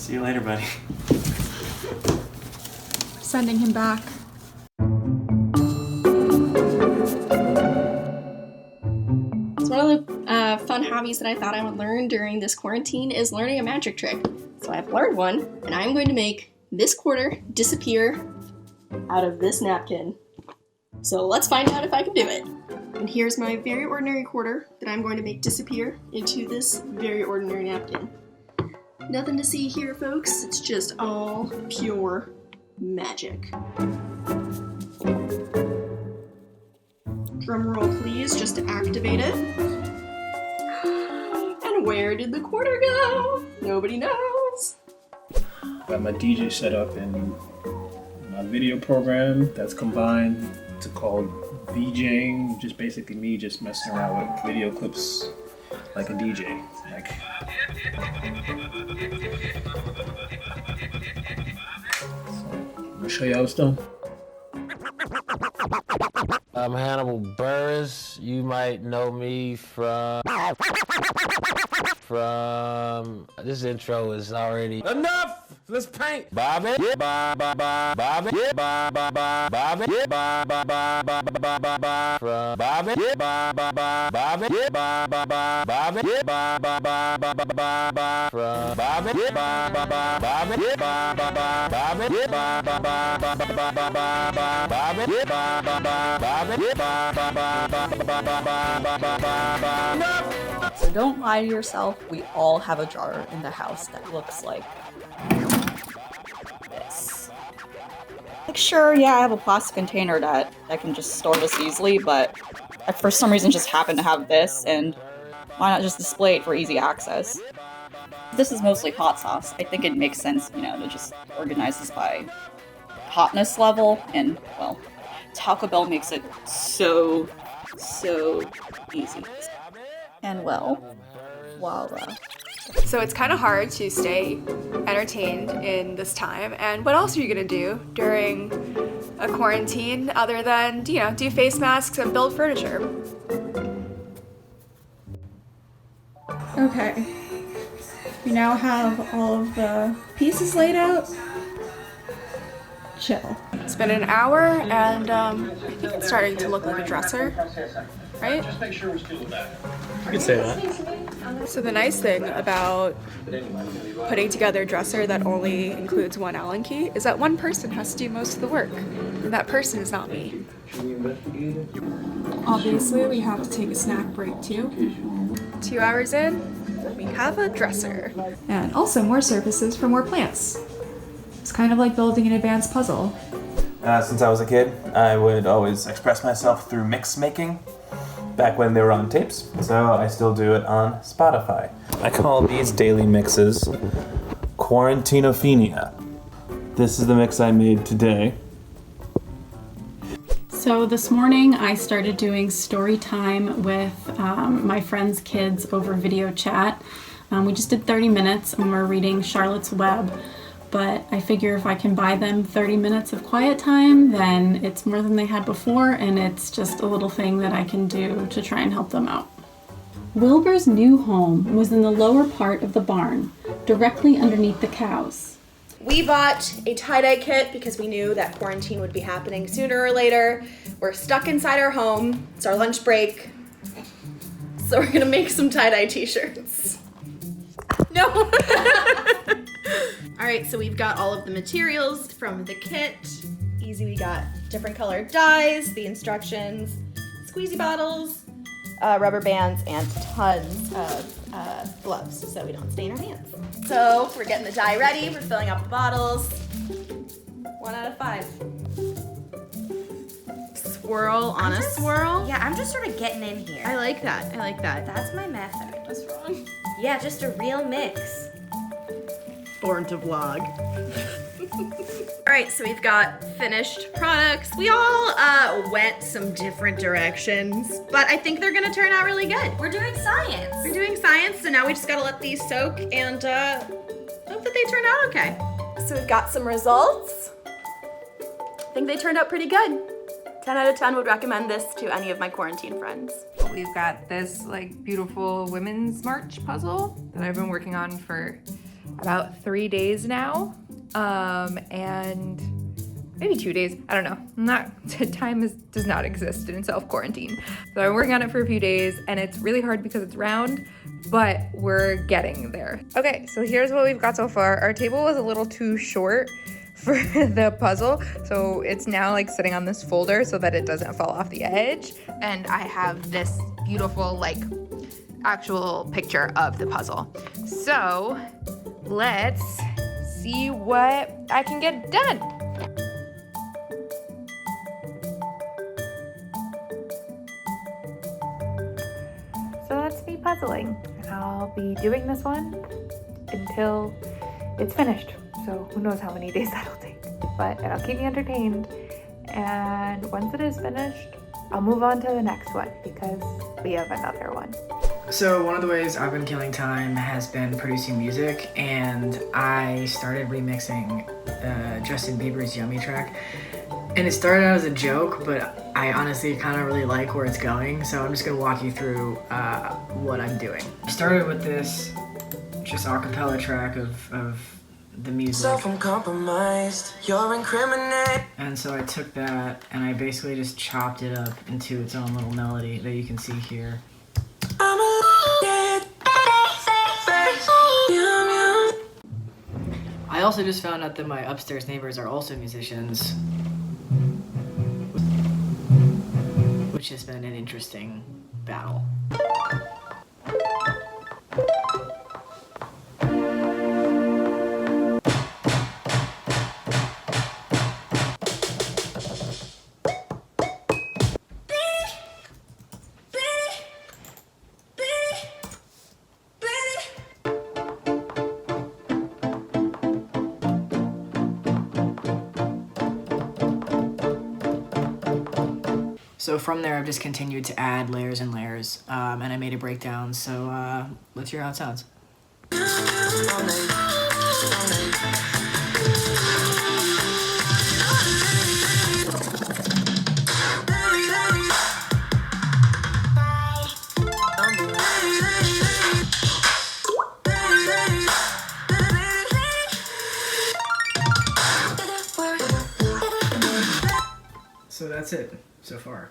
See you later, buddy. Sending him back. So one of the fun hobbies that I thought I would learn during this quarantine is learning a magic trick. So I've learned one, and I'm going to make this quarter disappear out of this napkin. So let's find out if I can do it. And here's my very ordinary quarter that I'm going to make disappear into this very ordinary napkin. Nothing to see here, folks. It's just all pure magic. Drum roll, please, just to activate it. And where did the quarter go? Nobody knows. Got my DJ set up in my video program that's combined to called VJing, just basically me just messing around with video clips like a DJ. I'm gonna show you how it's done. I'm Hannibal Burris. You might know me from this intro is already enough. Let's paint. Bobby, yeah, Bobby, yeah, Bobby, yeah, from Bobby, yeah, Bobby, yeah, Bobby, yeah, from Bobby, yeah, Bobby, yeah, Bobby, yeah, So don't lie to yourself. We all have a jar in the house that looks like this. Like, sure, yeah, I have a plastic container that I can just store this easily, but I, for some reason, just happen to have this, and why not just display it for easy access? This is mostly hot sauce. I think it makes sense, you know, to just organize this by hotness level, and, well, Taco Bell makes it so easy. And, well, voila. So it's kind of hard to stay entertained in this time. And what else are you gonna do during a quarantine other than, you know, do face masks and build furniture? Okay. We now have all of the pieces laid out. Chill. It's been an hour, and I think it's starting to look like a dresser, right? You could say that. So the nice thing about putting together a dresser that only includes one Allen key is that one person has to do most of the work, and that person is not me. Obviously, we have to take a snack break too. 2 hours in, we have a dresser. And also more surfaces for more plants. It's kind of like building an advanced puzzle. Since I was a kid, I would always express myself through mix making. Back when they were on tapes, so I still do it on Spotify. I call these daily mixes Quarantinophenia. This is the mix I made today. So this morning I started doing story time with my friends' kids over video chat. We just did 30 minutes and we're reading Charlotte's Web. But I figure if I can buy them 30 minutes of quiet time, then it's more than they had before, and it's just a little thing that I can do to try and help them out. Wilbur's new home was in the lower part of the barn, directly underneath the cows. We bought a tie-dye kit because we knew that quarantine would be happening sooner or later. We're stuck inside our home. It's our lunch break. So we're gonna make some tie-dye t-shirts. No! All right, so we've got all of the materials from the kit. Easy, we got different colored dyes, the instructions, squeezy bottles, rubber bands, and tons of gloves so we don't stain our hands. So we're getting the dye ready, we're filling up the bottles. 1 out of 5. Swirl on a swirl? Yeah, I'm just sort of getting in here. I like that, I like that. That's my method. What's wrong? Yeah, just a real mix. Born to vlog. All right, so we've got finished products. We all went some different directions, but I think they're gonna turn out really good. We're doing science. We're doing science, so now we just gotta let these soak and hope that they turn out okay. So we've got some results. I think they turned out pretty good. 10 out of 10 would recommend this to any of my quarantine friends. We've got this like beautiful women's march puzzle that I've been working on for about 3 days now, and maybe 2 days. I don't know. Time does not exist in self-quarantine. So I'm working on it for a few days, and it's really hard because it's round, but we're getting there. Okay, so here's what we've got so far. Our table was a little too short for the puzzle, so it's now like sitting on this folder so that it doesn't fall off the edge. And I have this beautiful like actual picture of the puzzle. So let's see what I can get done. So that's me puzzling. I'll be doing this one until it's finished. So who knows how many days that'll take, but it'll keep me entertained. And once it is finished, I'll move on to the next one because we have another one. So one of the ways I've been killing time has been producing music, and I started remixing Justin Bieber's Yummy track. And it started out as a joke, but I honestly kind of really like where it's going, so I'm just gonna walk you through what I'm doing. I started with this just a cappella track of the music. Self-compromised, you're incriminated. And so I took that and I basically just chopped it up into its own little melody that you can see here. I also just found out that my upstairs neighbors are also musicians, which has been an interesting battle. So from there, I've just continued to add layers and layers, and I made a breakdown, so let's hear how it sounds. So that's it so far.